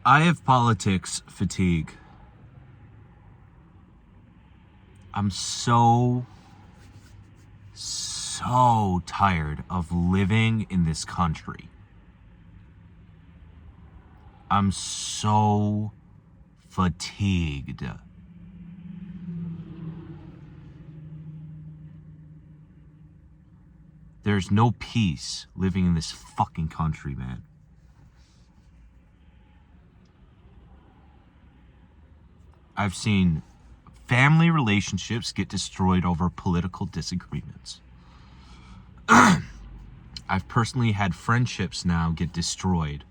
I have politics fatigue. I'm so tired of living in this country. I'm so fatigued. There's no peace living in this fucking country, man. I've seen family relationships get destroyed over political disagreements. I've personally had friendships now get destroyed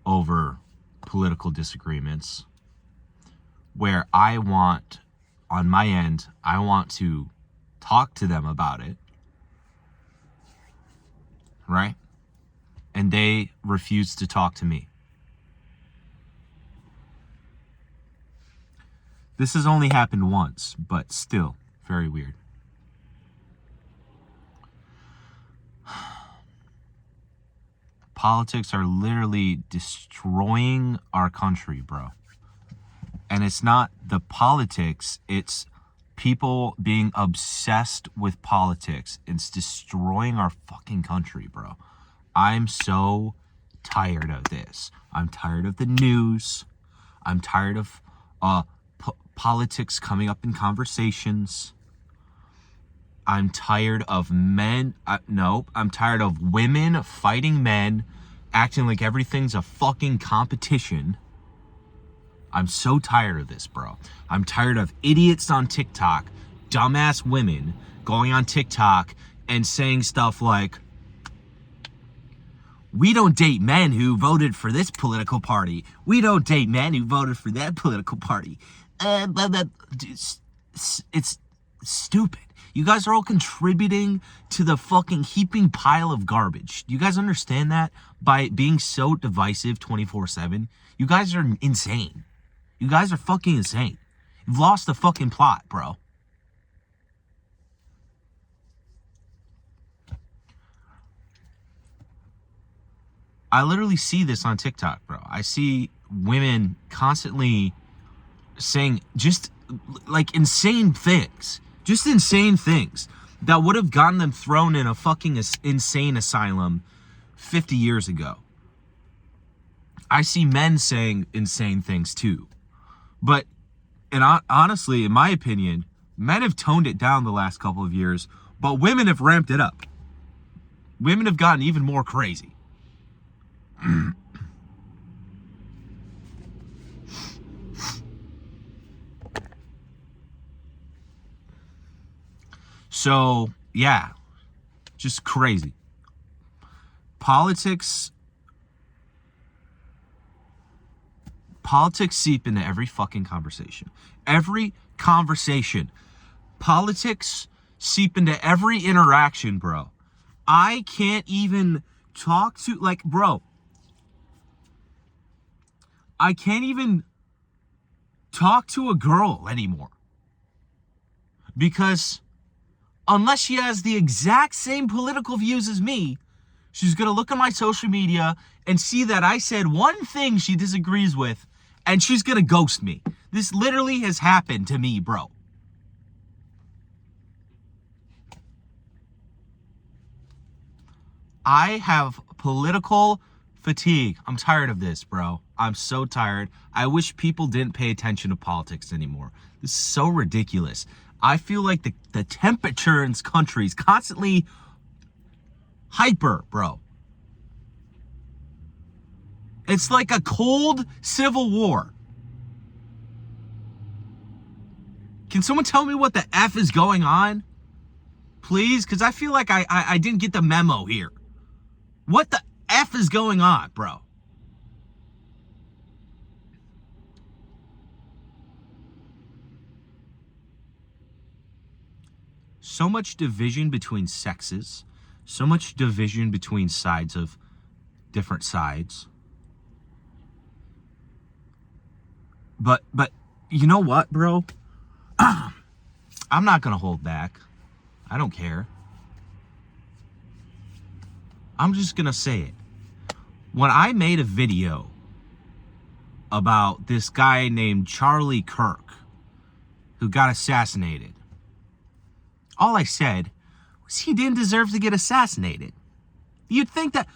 over political disagreements, where I want, on my end, I want to talk to them about it, right? And they refuse to talk to me. This has only happened once, but still very weird. Politics are literally destroying our country, bro. And it's not the politics, it's people being obsessed with politics. It's destroying our fucking country, bro. I'm so tired of this. I'm tired of the news. I'm tired of politics coming up in conversations. I'm tired of men. I'm tired of women fighting men, acting like everything's a fucking competition. I'm so tired of this, bro. I'm tired of idiots on TikTok, dumbass women going on TikTok and saying stuff like, we don't date men who voted for this political party. We don't date men who voted for that political party. It's stupid. You guys are all contributing to the fucking heaping pile of garbage. Do you guys understand that? By being so divisive 24/7, you guys are insane. You guys are fucking insane. You've lost the fucking plot, bro. I literally see this on TikTok, bro. I see women constantly saying just like insane things. Just insane things that would have gotten them thrown in a fucking insane asylum 50 years ago. I see men saying insane things too. But, and honestly, in my opinion, men have toned it down the last couple of years, but women have ramped it up. Women have gotten even more crazy. So, yeah, just crazy. Politics seep into every fucking conversation. Every conversation. Politics seep into every interaction, bro. I can't even talk to, like, bro. I can't even talk to a girl anymore. Because unless she has the exact same political views as me, she's going to look at my social media and see that I said one thing she disagrees with, and she's going to ghost me. This literally has happened to me, bro. I have political fatigue. I'm tired of this, bro. I'm so tired. I wish people didn't pay attention to politics anymore. This is so ridiculous. I feel like the temperature in this country is constantly hyper, bro. It's like a cold civil war. Can someone tell me what the F is going on? Please? Because I feel like I didn't get the memo here. What the F is going on, bro? So much division between sexes. So much division between sides of different sides. But you know what, bro? I'm not going to hold back. I don't care. I'm just going to say it. When I made a video about this guy named Charlie Kirk who got assassinated. All I said was he didn't deserve to get assassinated. You'd think that,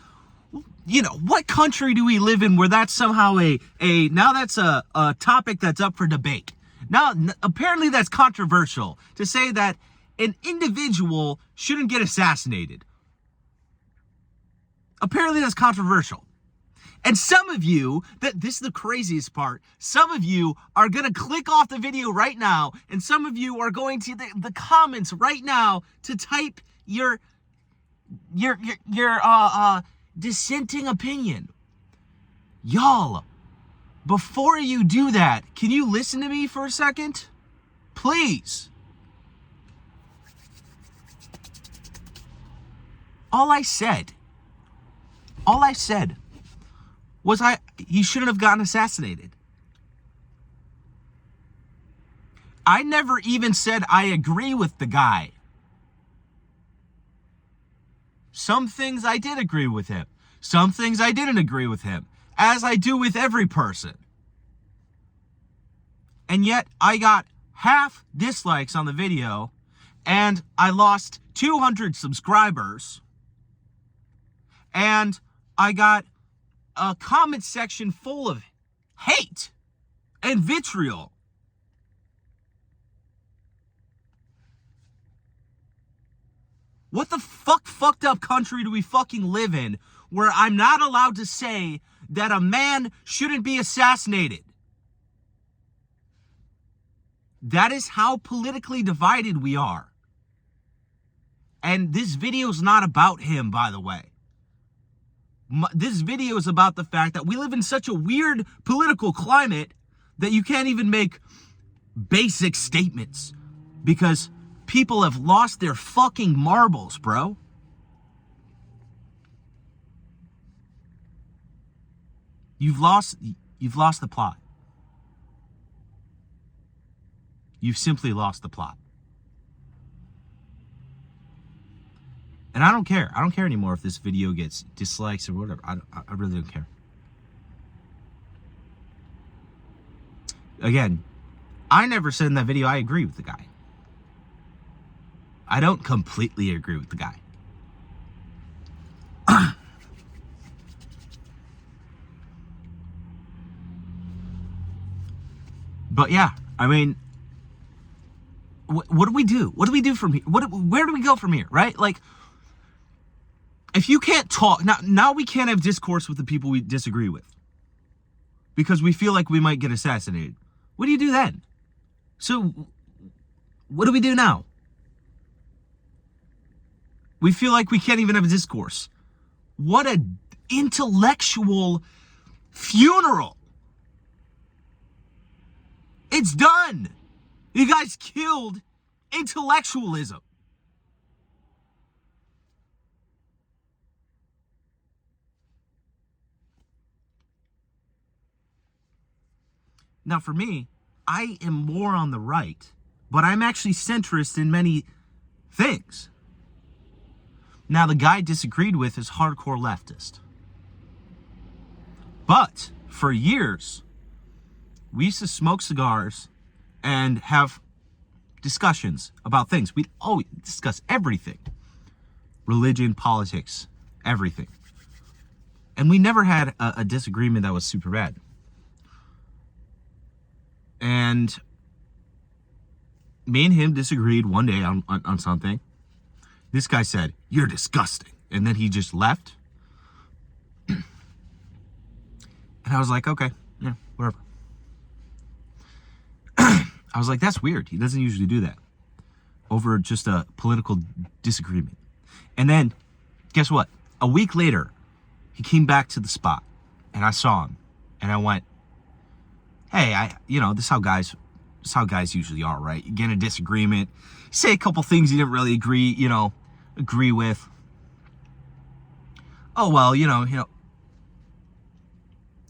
what country do we live in where that's somehow now that's a topic that's up for debate. Now, apparently that's controversial to say that an individual shouldn't get assassinated. Apparently that's controversial. And some of you, this is the craziest part, some of you are going to click off the video right now, and some of you are going to the comments right now to type your dissenting opinion. Y'all, before you do that, can you listen to me for a second? Please. All I said was he shouldn't have gotten assassinated. I never even said I agree with the guy. Some things I did agree with him. Some things I didn't agree with him, as I do with every person. And yet I got half dislikes on the video, and I lost 200 subscribers, and I got a comment section full of hate and vitriol. What the fucked up country do we fucking live in where I'm not allowed to say that a man shouldn't be assassinated? That is how politically divided we are. And this video is not about him, by the way. This video is about the fact that we live in such a weird political climate that you can't even make basic statements because people have lost their fucking marbles, bro. You've lost the plot. You've simply lost the plot. And I don't care. I don't care anymore if this video gets dislikes or whatever. I really don't care. Again, I never said in that video I agree with the guy. I don't completely agree with the guy. But yeah, I mean, what do we do? What do we do from here? Where do we go from here, right? Like, if you can't talk, now we can't have discourse with the people we disagree with because we feel like we might get assassinated. What do you do then? So, what do we do now? We feel like we can't even have a discourse. What an intellectual funeral. It's done. You guys killed intellectualism. Now, for me, I am more on the right, but I'm actually centrist in many things. Now, the guy I disagreed with is hardcore leftist. But for years, we used to smoke cigars and have discussions about things. We'd always discuss everything. Religion, politics, everything. And we never had a disagreement that was super bad. And me and him disagreed one day on something. This guy said, "You're disgusting." And then he just left. And I was like, okay, yeah, whatever. I was like, that's weird. He doesn't usually do that over just a political disagreement. And then, guess what? A week later, he came back to the spot, and I saw him, and I went, "Hey, this is how guys usually are, right? You get in a disagreement, you say a couple things you didn't really agree with. Oh well,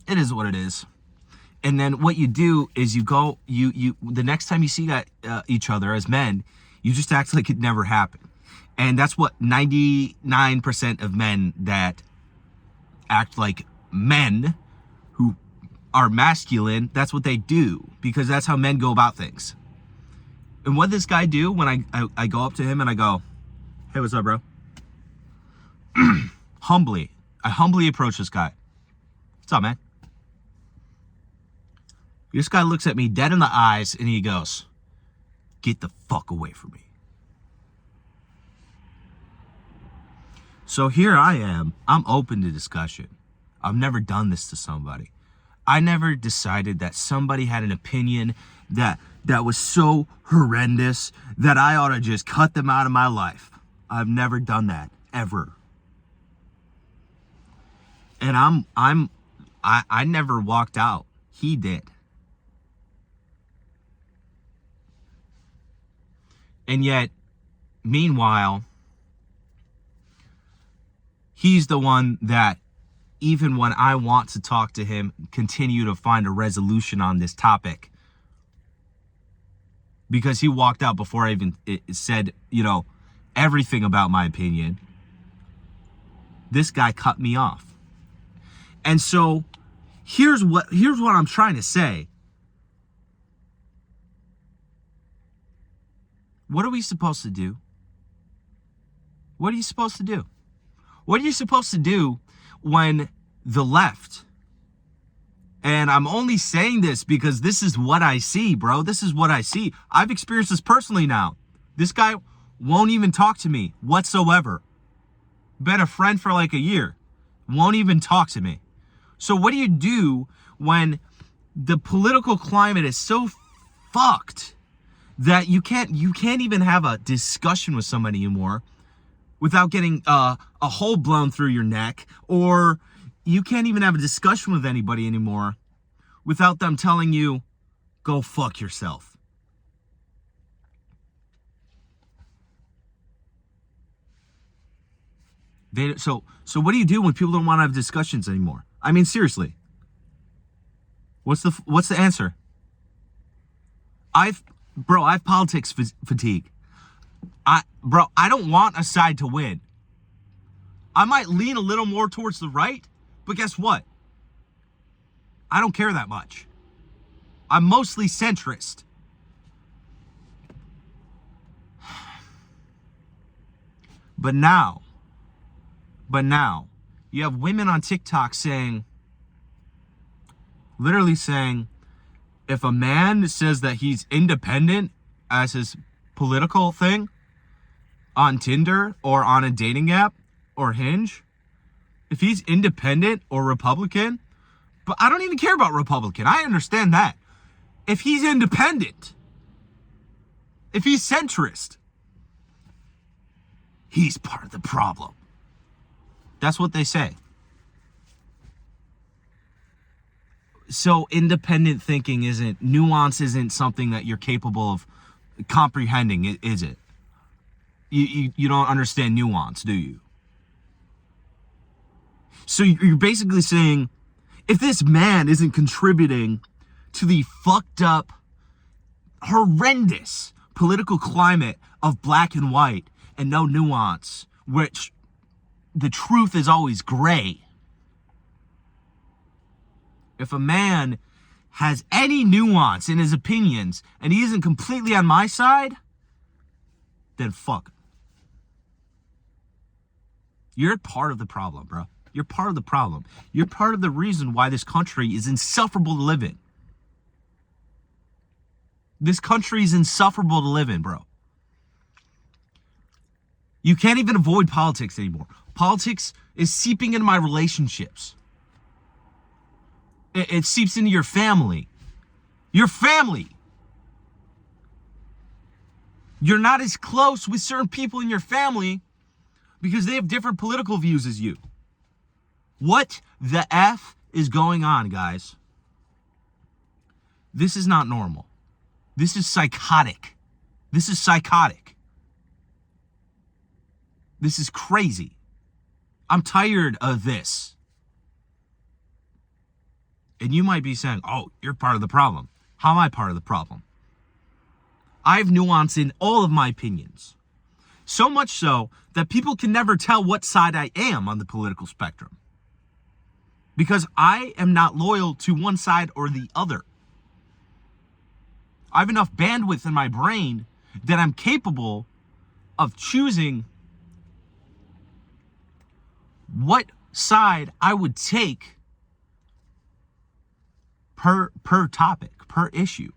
it is what it is." And then what you do is you go, the next time you see each other as men, you just act like it never happened. And that's what 99% of men that act like men who are masculine, that's what they do, because that's how men go about things. And what this guy do when I go up to him and I go, hey, what's up, bro? I humbly approach this guy. What's up, man? This guy looks at me dead in the eyes and he goes, get the fuck away from me. So here I am. I'm open to discussion. I've never done this to somebody. I never decided that somebody had an opinion that was so horrendous that I ought to just cut them out of my life. I've never done that, ever. And I never walked out. He did. And yet, meanwhile, he's the one that, even when I want to talk to him, continue to find a resolution on this topic. Because he walked out before I even said, everything about my opinion. This guy cut me off. And so, here's what I'm trying to say. What are we supposed to do? What are you supposed to do? What are you supposed to do when the left, and I'm only saying this because this is what I see, bro. This is what I see. I've experienced this personally now. This guy won't even talk to me whatsoever. Been a friend for like a year. Won't even talk to me. So what do you do when the political climate is so fucked that you can't even have a discussion with somebody anymore without getting a hole blown through your neck, or you can't even have a discussion with anybody anymore without them telling you, go fuck yourself. So what do you do when people don't want to have discussions anymore? I mean, seriously. What's the answer? I've politics fatigue. I don't want a side to win. I might lean a little more towards the right, but guess what? I don't care that much. I'm mostly centrist. But now, you have women on TikTok literally saying, if a man says that he's independent as his political thing on Tinder or on a dating app or Hinge, if he's independent or Republican, but I don't even care about Republican. I understand that. If he's independent, if he's centrist, he's part of the problem. That's what they say. So independent thinking nuance isn't something that you're capable of comprehending, is it? You don't understand nuance, do you? So you're basically saying, if this man isn't contributing to the fucked up, horrendous political climate of black and white and no nuance, which the truth is always gray. If a man has any nuance in his opinions and he isn't completely on my side, then fuck. You're part of the problem, bro. You're part of the problem. You're part of the reason why this country is insufferable to live in. This country is insufferable to live in, bro. You can't even avoid politics anymore. Politics is seeping into my relationships. It seeps into your family. Your family. You're not as close with certain people in your family because they have different political views as you. What the F is going on, guys? This is not normal. This is psychotic. This is psychotic. This is crazy. I'm tired of this. And you might be saying, oh, you're part of the problem. How am I part of the problem? I have nuance in all of my opinions. So much so that people can never tell what side I am on the political spectrum. because I am not loyal to one side or the other. I have enough bandwidth in my brain that I'm capable of choosing what side I would take per topic, per issue.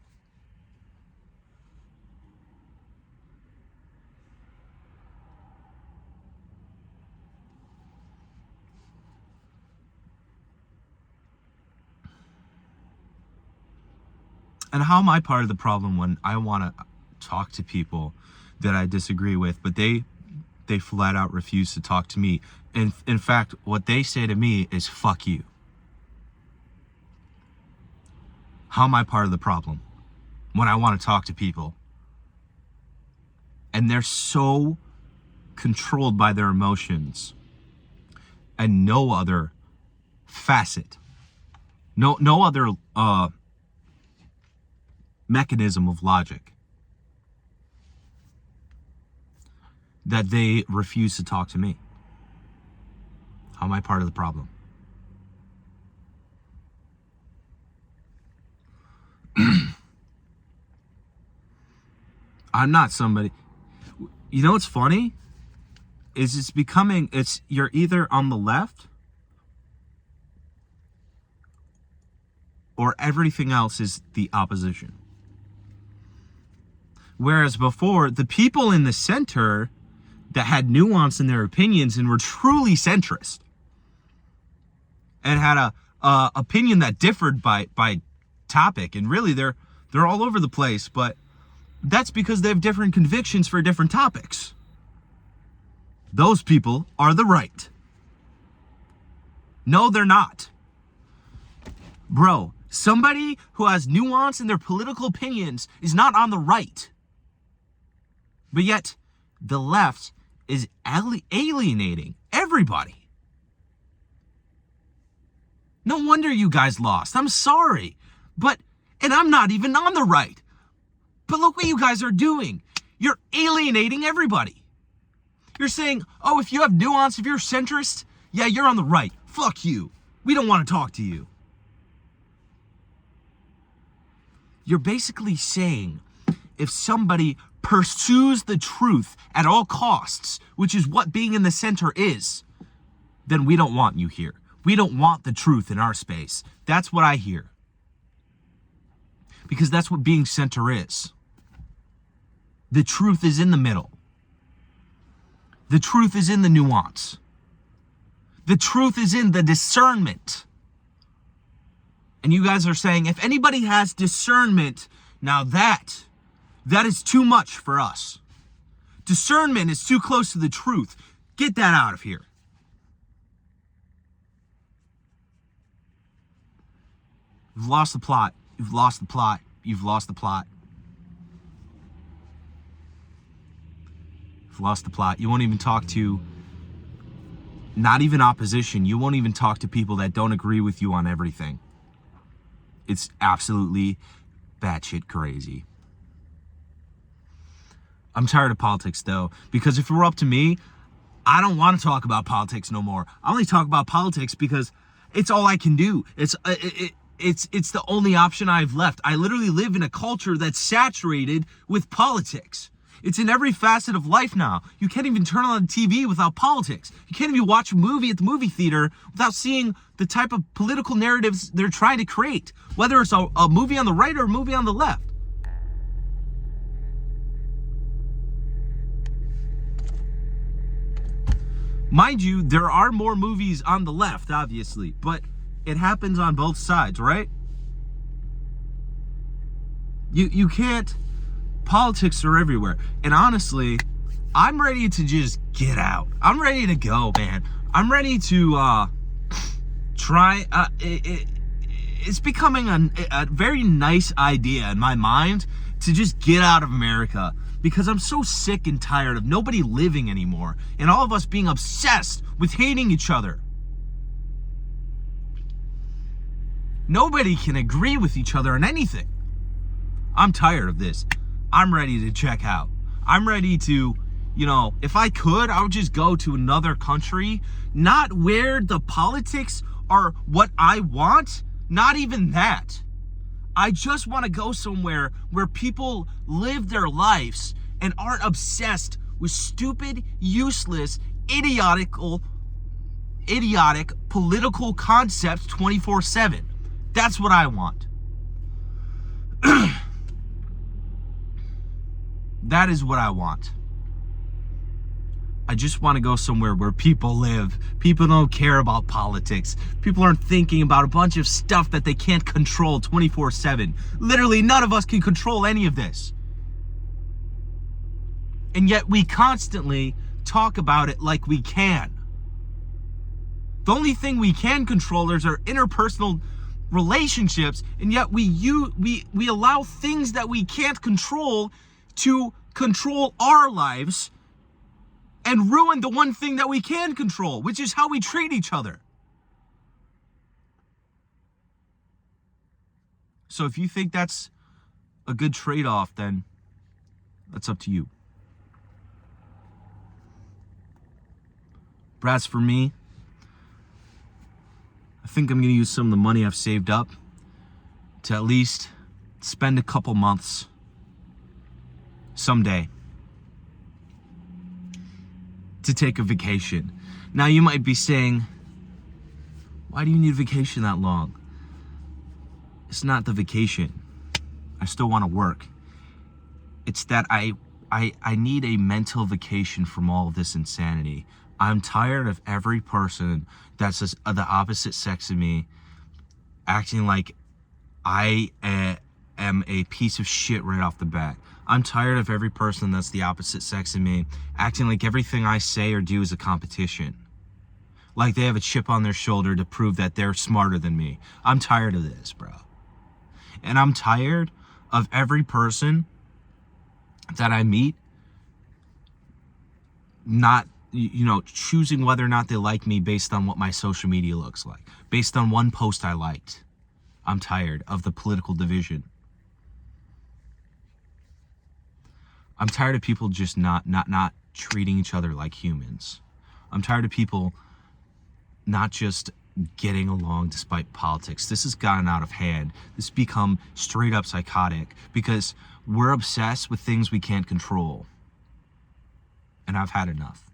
And how am I part of the problem when I want to talk to people that I disagree with, but they flat out refuse to talk to me? And in fact, what they say to me is fuck you. How am I part of the problem when I want to talk to people and they're so controlled by their emotions and no other facet, no other mechanism of logic, that they refuse to talk to me? How am I part of the problem? I'm not somebody. You know what's funny? Is you're either on the left or everything else is the opposition. Whereas before, the people in the center that had nuance in their opinions and were truly centrist and had a opinion that differed by topic, and really they're all over the place, but that's because they have different convictions for different topics. Those people are the right. No, they're not. Bro, somebody who has nuance in their political opinions is not on the right. But yet, the left is alienating everybody. No wonder you guys lost. I'm sorry. And I'm not even on the right. But look what you guys are doing. You're alienating everybody. You're saying, oh, if you have nuance, if you're centrist, yeah, you're on the right. Fuck you. We don't want to talk to you. You're basically saying if somebody pursues the truth at all costs, which is what being in the center is, then we don't want you here. We don't want the truth in our space. That's what I hear. Because that's what being center is. The truth is in the middle. The truth is in the nuance. The truth is in the discernment. And you guys are saying, if anybody has discernment, now that is too much for us. Discernment is too close to the truth. Get that out of here. You've lost the plot. You've lost the plot. You've lost the plot. You've lost the plot. You won't even talk to, not even opposition. You won't even talk to people that don't agree with you on everything. It's absolutely batshit crazy. I'm tired of politics though, because if it were up to me, I don't want to talk about politics no more. I only talk about politics because it's all I can do. It's the only option I've left. I literally live in a culture that's saturated with politics. It's in every facet of life now. You can't even turn on the TV without politics. You can't even watch a movie at the movie theater without seeing the type of political narratives they're trying to create, whether it's a movie on the right or a movie on the left. Mind you, there are more movies on the left, obviously, but it happens on both sides, right? You can't. Politics are everywhere. And honestly, I'm ready to just get out. I'm ready to go, man. I'm ready to try. It's becoming a very nice idea in my mind to just get out of America, because I'm so sick and tired of nobody living anymore and all of us being obsessed with hating each other. Nobody can agree with each other on anything. I'm tired of this. I'm ready to check out. I'm ready to, if I could, I would just go to another country, not where the politics are what I want, not even that. I just want to go somewhere where people live their lives and aren't obsessed with stupid, useless, idiotic political concepts 24/7. That's what I want. That is what I want. I just want to go somewhere where people live. People don't care about politics. People aren't thinking about a bunch of stuff that they can't control 24/7. Literally, none of us can control any of this. And yet we constantly talk about it like we can. The only thing we can control is our interpersonal relationships, and yet we allow things that we can't control to control our lives and ruin the one thing that we can control, which is how we treat each other. So if you think that's a good trade-off, then that's up to you. But as for me, I think I'm going to use some of the money I've saved up to at least spend a couple months someday to take a vacation. Now you might be saying, why do you need a vacation that long? It's not the vacation. I still want to work. It's that I need a mental vacation from all of this insanity. I'm tired of every person that's the opposite sex of me acting like I am a piece of shit right off the bat. I'm tired of every person that's the opposite sex of me acting like everything I say or do is a competition. Like they have a chip on their shoulder to prove that they're smarter than me. I'm tired of this, bro. And I'm tired of every person that I meet not, choosing whether or not they like me based on what my social media looks like, based on one post I liked. I'm tired of the political division. I'm tired of people just not treating each other like humans. I'm tired of people not just getting along despite politics. This has gotten out of hand. This has become straight up psychotic because we're obsessed with things we can't control. And I've had enough.